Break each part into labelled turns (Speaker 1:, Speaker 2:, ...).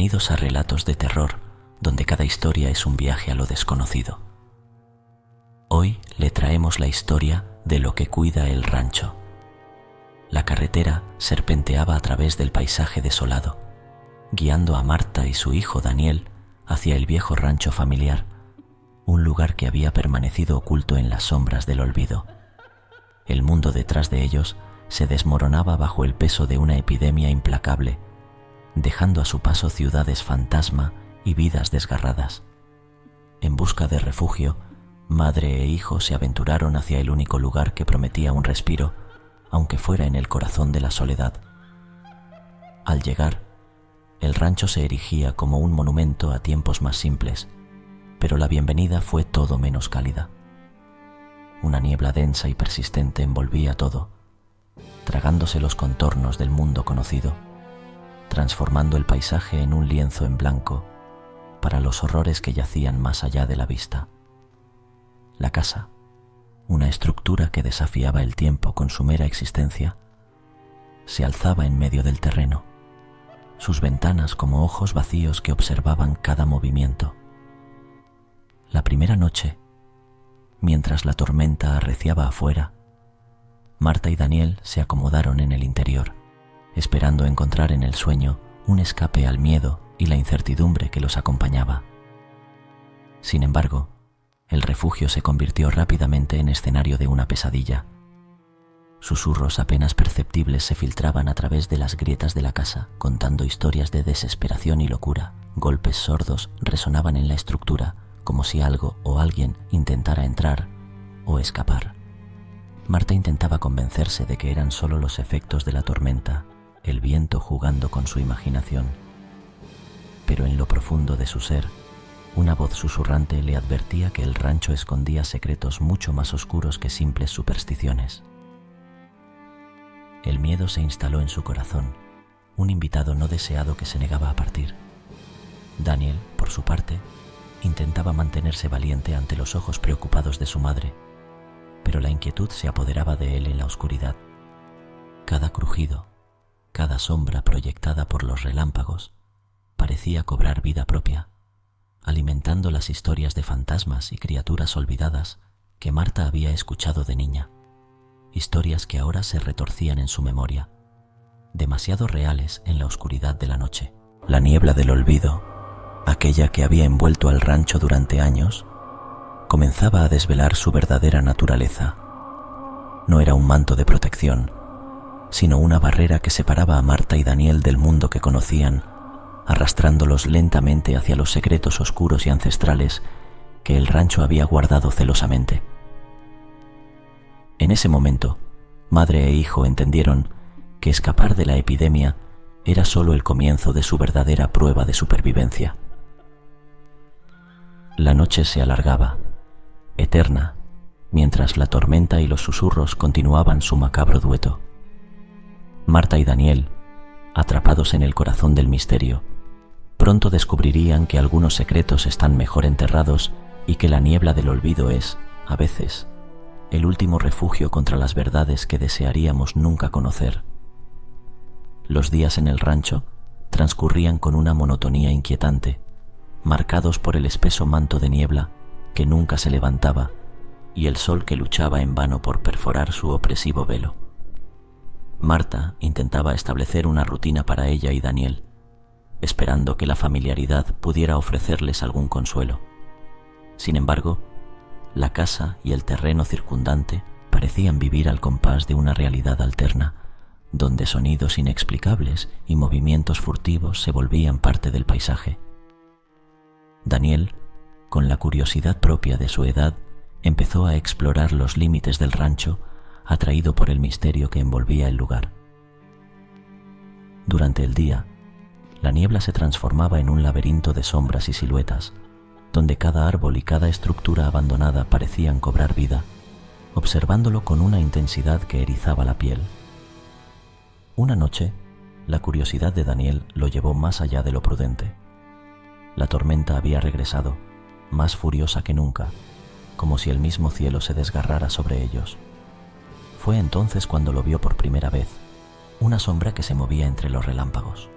Speaker 1: Bienvenidos a Relatos de Terror, donde cada historia es un viaje a lo desconocido. Hoy le traemos la historia de lo que cuida el rancho. La carretera serpenteaba a través del paisaje desolado, guiando a Marta y su hijo Daniel hacia el viejo rancho familiar, un lugar que había permanecido oculto en las sombras del olvido. El mundo detrás de ellos se desmoronaba bajo el peso de una epidemia implacable, dejando a su paso ciudades fantasma y vidas desgarradas. En busca de refugio, madre e hijo se aventuraron hacia el único lugar que prometía un respiro, aunque fuera en el corazón de la soledad. Al llegar, el rancho se erigía como un monumento a tiempos más simples, pero la bienvenida fue todo menos cálida. Una niebla densa y persistente envolvía todo, tragándose los contornos del mundo conocido, transformando el paisaje en un lienzo en blanco para los horrores que yacían más allá de la vista. La casa, una estructura que desafiaba el tiempo con su mera existencia, se alzaba en medio del terreno, sus ventanas como ojos vacíos que observaban cada movimiento. La primera noche, mientras la tormenta arreciaba afuera, Marta y Daniel se acomodaron en el interior, esperando encontrar en el sueño un escape al miedo y la incertidumbre que los acompañaba. Sin embargo, el refugio se convirtió rápidamente en escenario de una pesadilla. Susurros apenas perceptibles se filtraban a través de las grietas de la casa, contando historias de desesperación y locura. Golpes sordos resonaban en la estructura, como si algo o alguien intentara entrar o escapar. Marta intentaba convencerse de que eran solo los efectos de la tormenta, el viento jugando con su imaginación. Pero en lo profundo de su ser, una voz susurrante le advertía que el rancho escondía secretos mucho más oscuros que simples supersticiones. El miedo se instaló en su corazón, un invitado no deseado que se negaba a partir. Daniel, por su parte, intentaba mantenerse valiente ante los ojos preocupados de su madre, pero la inquietud se apoderaba de él en la oscuridad. Cada crujido, cada sombra proyectada por los relámpagos, parecía cobrar vida propia, alimentando las historias de fantasmas y criaturas olvidadas que Marta había escuchado de niña, historias que ahora se retorcían en su memoria, demasiado reales en la oscuridad de la noche. La niebla del olvido, aquella que había envuelto al rancho durante años, comenzaba a desvelar su verdadera naturaleza. No era un manto de protección, sino una barrera que separaba a Marta y Daniel del mundo que conocían, arrastrándolos lentamente hacia los secretos oscuros y ancestrales que el rancho había guardado celosamente. En ese momento, madre e hijo entendieron que escapar de la epidemia era solo el comienzo de su verdadera prueba de supervivencia. La noche se alargaba, eterna, mientras la tormenta y los susurros continuaban su macabro dueto. Marta y Daniel, atrapados en el corazón del misterio, pronto descubrirían que algunos secretos están mejor enterrados y que la niebla del olvido es, a veces, el último refugio contra las verdades que desearíamos nunca conocer. Los días en el rancho transcurrían con una monotonía inquietante, marcados por el espeso manto de niebla que nunca se levantaba y el sol que luchaba en vano por perforar su opresivo velo. Marta intentaba establecer una rutina para ella y Daniel, esperando que la familiaridad pudiera ofrecerles algún consuelo. Sin embargo, la casa y el terreno circundante parecían vivir al compás de una realidad alterna, donde sonidos inexplicables y movimientos furtivos se volvían parte del paisaje. Daniel, con la curiosidad propia de su edad, empezó a explorar los límites del rancho, atraído por el misterio que envolvía el lugar. Durante el día, la niebla se transformaba en un laberinto de sombras y siluetas, donde cada árbol y cada estructura abandonada parecían cobrar vida, observándolo con una intensidad que erizaba la piel. Una noche, la curiosidad de Daniel lo llevó más allá de lo prudente. La tormenta había regresado, más furiosa que nunca, como si el mismo cielo se desgarrara sobre ellos. Fue entonces cuando lo vio por primera vez, una sombra que se movía entre los relámpagos.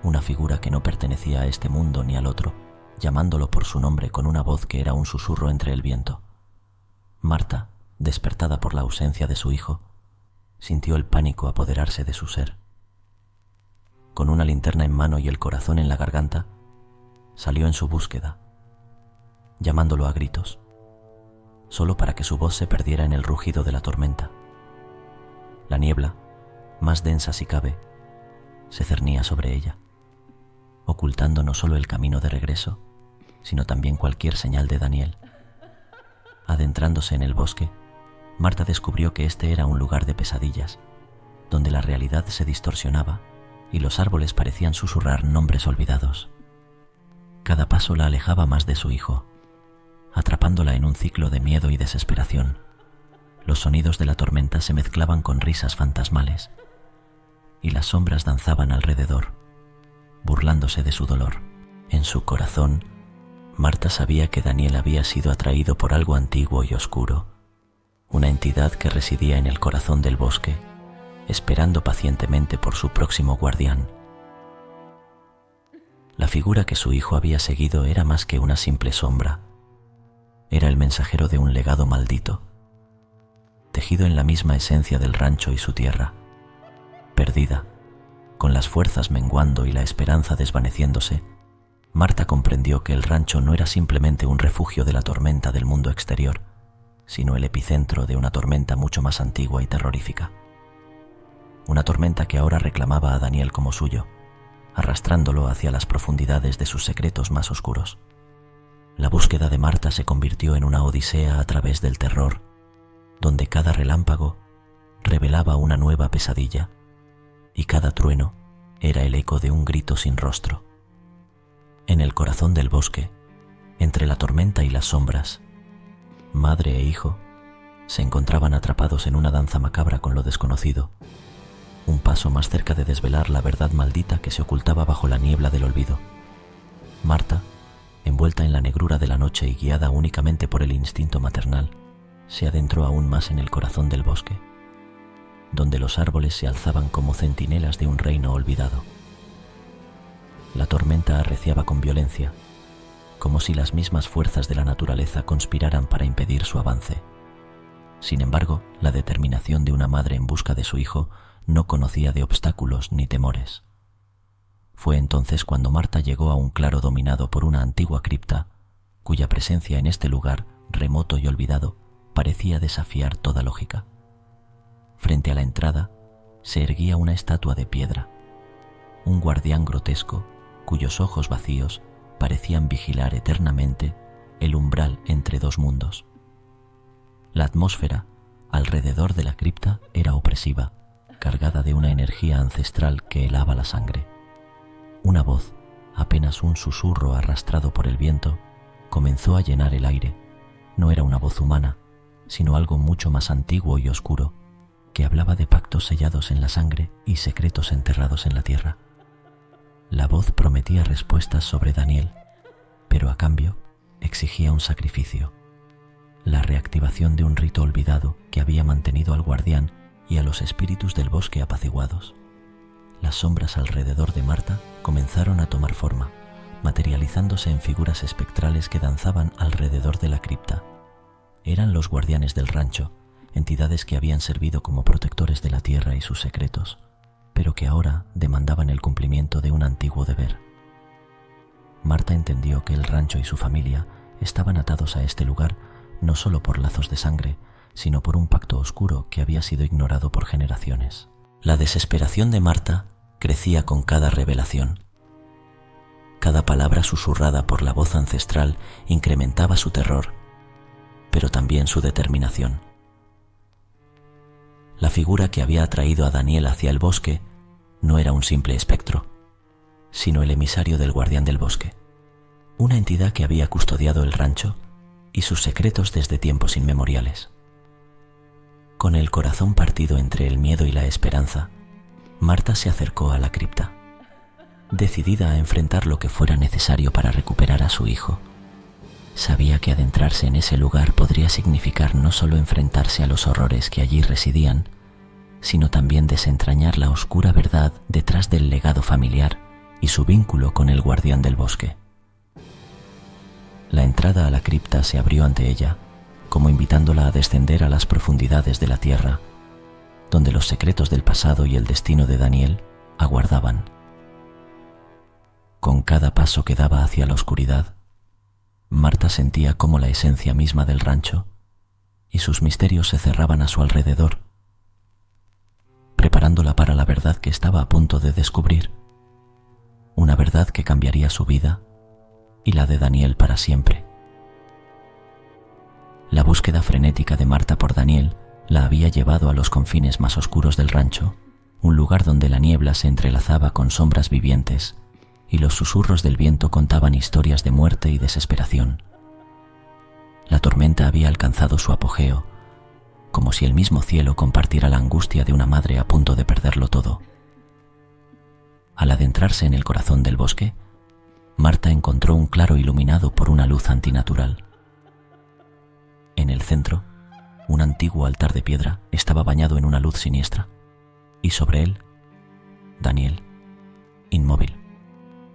Speaker 1: una figura que no pertenecía a este mundo ni al otro, llamándolo por su nombre con una voz que era un susurro entre el viento. Marta, despertada por la ausencia de su hijo, sintió el pánico apoderarse de su ser. Con una linterna en mano y el corazón en la garganta, salió en su búsqueda, llamándolo a gritos, solo para que su voz se perdiera en el rugido de la tormenta. La niebla, más densa si cabe, se cernía sobre ella, ocultando no solo el camino de regreso, sino también cualquier señal de Daniel. Adentrándose en el bosque, Marta descubrió que este era un lugar de pesadillas, donde la realidad se distorsionaba y los árboles parecían susurrar nombres olvidados. Cada paso la alejaba más de su hijo, atrapándola en un ciclo de miedo y desesperación. Los sonidos de la tormenta se mezclaban con risas fantasmales, y las sombras danzaban alrededor, burlándose de su dolor. En su corazón, Marta sabía que Daniel había sido atraído por algo antiguo y oscuro, una entidad que residía en el corazón del bosque, esperando pacientemente por su próximo guardián. La figura que su hijo había seguido era más que una simple sombra. Era el mensajero de un legado maldito, tejido en la misma esencia del rancho y su tierra. Perdida, con las fuerzas menguando y la esperanza desvaneciéndose, Marta comprendió que el rancho no era simplemente un refugio de la tormenta del mundo exterior, sino el epicentro de una tormenta mucho más antigua y terrorífica. Una tormenta que ahora reclamaba a Daniel como suyo, arrastrándolo hacia las profundidades de sus secretos más oscuros. La búsqueda de Marta se convirtió en una odisea a través del terror, donde cada relámpago revelaba una nueva pesadilla y cada trueno era el eco de un grito sin rostro. En el corazón del bosque, entre la tormenta y las sombras, madre e hijo se encontraban atrapados en una danza macabra con lo desconocido, un paso más cerca de desvelar la verdad maldita que se ocultaba bajo la niebla del olvido. Marta, envuelta en la negrura de la noche y guiada únicamente por el instinto maternal, se adentró aún más en el corazón del bosque, donde los árboles se alzaban como centinelas de un reino olvidado. La tormenta arreciaba con violencia, como si las mismas fuerzas de la naturaleza conspiraran para impedir su avance. Sin embargo, la determinación de una madre en busca de su hijo no conocía de obstáculos ni temores. Fue entonces cuando Marta llegó a un claro dominado por una antigua cripta, cuya presencia en este lugar, remoto y olvidado, parecía desafiar toda lógica. Frente a la entrada se erguía una estatua de piedra, un guardián grotesco cuyos ojos vacíos parecían vigilar eternamente el umbral entre dos mundos. La atmósfera alrededor de la cripta era opresiva, cargada de una energía ancestral que helaba la sangre. Una voz, apenas un susurro arrastrado por el viento, comenzó a llenar el aire. No era una voz humana, sino algo mucho más antiguo y oscuro, que hablaba de pactos sellados en la sangre y secretos enterrados en la tierra. La voz prometía respuestas sobre Daniel, pero a cambio exigía un sacrificio, la reactivación de un rito olvidado que había mantenido al guardián y a los espíritus del bosque apaciguados. Las sombras alrededor de Marta comenzaron a tomar forma, materializándose en figuras espectrales que danzaban alrededor de la cripta. Eran los guardianes del rancho, entidades que habían servido como protectores de la tierra y sus secretos, pero que ahora demandaban el cumplimiento de un antiguo deber. Marta entendió que el rancho y su familia estaban atados a este lugar no solo por lazos de sangre, sino por un pacto oscuro que había sido ignorado por generaciones. La desesperación de Marta crecía con cada revelación. Cada palabra susurrada por la voz ancestral incrementaba su terror, pero también su determinación. La figura que había atraído a Daniel hacia el bosque no era un simple espectro, sino el emisario del guardián del bosque, una entidad que había custodiado el rancho y sus secretos desde tiempos inmemoriales. Con el corazón partido entre el miedo y la esperanza, Marta se acercó a la cripta, decidida a enfrentar lo que fuera necesario para recuperar a su hijo. Sabía que adentrarse en ese lugar podría significar no solo enfrentarse a los horrores que allí residían, sino también desentrañar la oscura verdad detrás del legado familiar y su vínculo con el guardián del bosque. La entrada a la cripta se abrió ante ella, como invitándola a descender a las profundidades de la tierra, donde los secretos del pasado y el destino de Daniel aguardaban. Con cada paso que daba hacia la oscuridad, Marta sentía cómo la esencia misma del rancho y sus misterios se cerraban a su alrededor, preparándola para la verdad que estaba a punto de descubrir, una verdad que cambiaría su vida y la de Daniel para siempre. La búsqueda frenética de Marta por Daniel la había llevado a los confines más oscuros del rancho, un lugar donde la niebla se entrelazaba con sombras vivientes y los susurros del viento contaban historias de muerte y desesperación. La tormenta había alcanzado su apogeo, como si el mismo cielo compartiera la angustia de una madre a punto de perderlo todo. Al adentrarse en el corazón del bosque, Marta encontró un claro iluminado por una luz antinatural. En el centro, un antiguo altar de piedra estaba bañado en una luz siniestra, y sobre él, Daniel, inmóvil,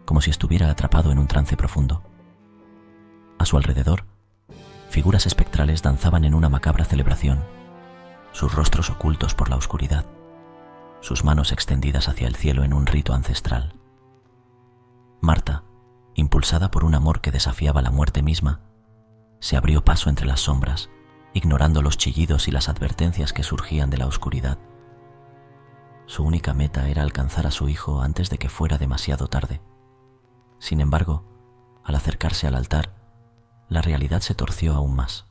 Speaker 1: como si estuviera atrapado en un trance profundo. A su alrededor, figuras espectrales danzaban en una macabra celebración, sus rostros ocultos por la oscuridad, sus manos extendidas hacia el cielo en un rito ancestral. Marta, impulsada por un amor que desafiaba la muerte misma, se abrió paso entre las sombras, ignorando los chillidos y las advertencias que surgían de la oscuridad. Su única meta era alcanzar a su hijo antes de que fuera demasiado tarde. Sin embargo, al acercarse al altar, la realidad se torció aún más,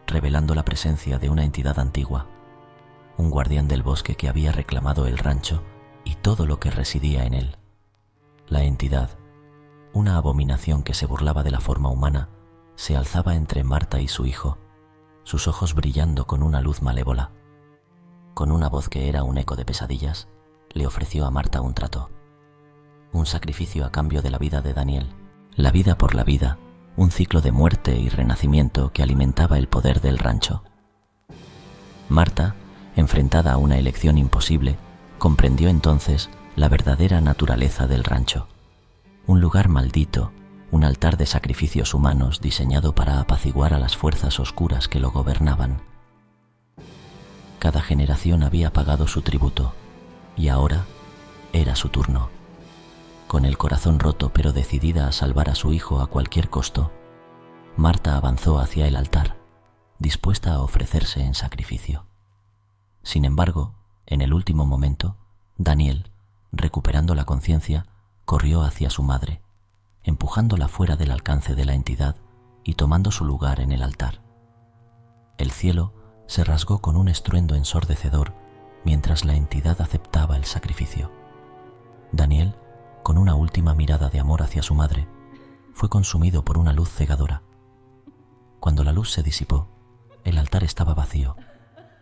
Speaker 1: revelando la presencia de una entidad antigua, un guardián del bosque que había reclamado el rancho y todo lo que residía en él. La entidad, una abominación que se burlaba de la forma humana, se alzaba entre Marta y su hijo, sus ojos brillando con una luz malévola. Con una voz que era un eco de pesadillas, le ofreció a Marta un trato, un sacrificio a cambio de la vida de Daniel, la vida por la vida, un ciclo de muerte y renacimiento que alimentaba el poder del rancho. Marta, enfrentada a una elección imposible, comprendió entonces la verdadera naturaleza del rancho, un lugar maldito, un altar de sacrificios humanos diseñado para apaciguar a las fuerzas oscuras que lo gobernaban. Cada generación había pagado su tributo, y ahora era su turno. Con el corazón roto pero decidida a salvar a su hijo a cualquier costo, Marta avanzó hacia el altar, dispuesta a ofrecerse en sacrificio. Sin embargo, en el último momento, Daniel, recuperando la conciencia, corrió hacia su madre, empujándola fuera del alcance de la entidad y tomando su lugar en el altar. El cielo se rasgó con un estruendo ensordecedor mientras la entidad aceptaba el sacrificio. Daniel, con una última mirada de amor hacia su madre, fue consumido por una luz cegadora. Cuando la luz se disipó, el altar estaba vacío.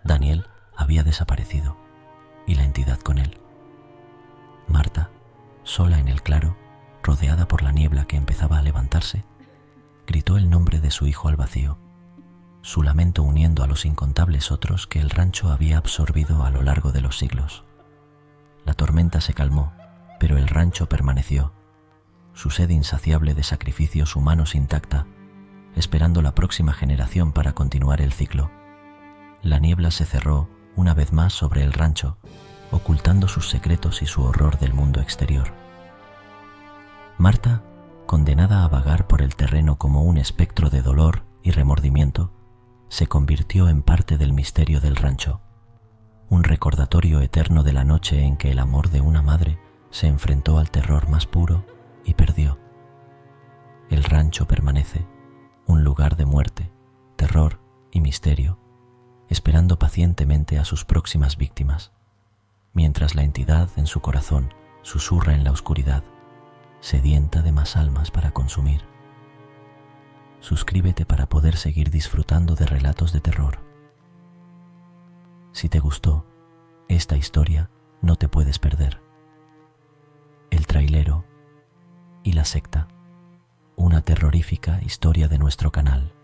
Speaker 1: Daniel había desaparecido y la entidad con él. Marta, sola en el claro, rodeada por la niebla que empezaba a levantarse, gritó el nombre de su hijo al vacío, su lamento uniendo a los incontables otros que el rancho había absorbido a lo largo de los siglos. La tormenta se calmó, pero el rancho permaneció, su sed insaciable de sacrificios humanos intacta, esperando la próxima generación para continuar el ciclo. La niebla se cerró una vez más sobre el rancho, ocultando sus secretos y su horror del mundo exterior. Marta, condenada a vagar por el terreno como un espectro de dolor y remordimiento, se convirtió en parte del misterio del rancho, un recordatorio eterno de la noche en que el amor de una madre se enfrentó al terror más puro y perdió. El rancho permanece, un lugar de muerte, terror y misterio, esperando pacientemente a sus próximas víctimas, mientras la entidad en su corazón susurra en la oscuridad, sedienta de más almas para consumir. Suscríbete para poder seguir disfrutando de relatos de terror. Si te gustó esta historia, no te puedes perder El trailero y la secta, una terrorífica historia de nuestro canal.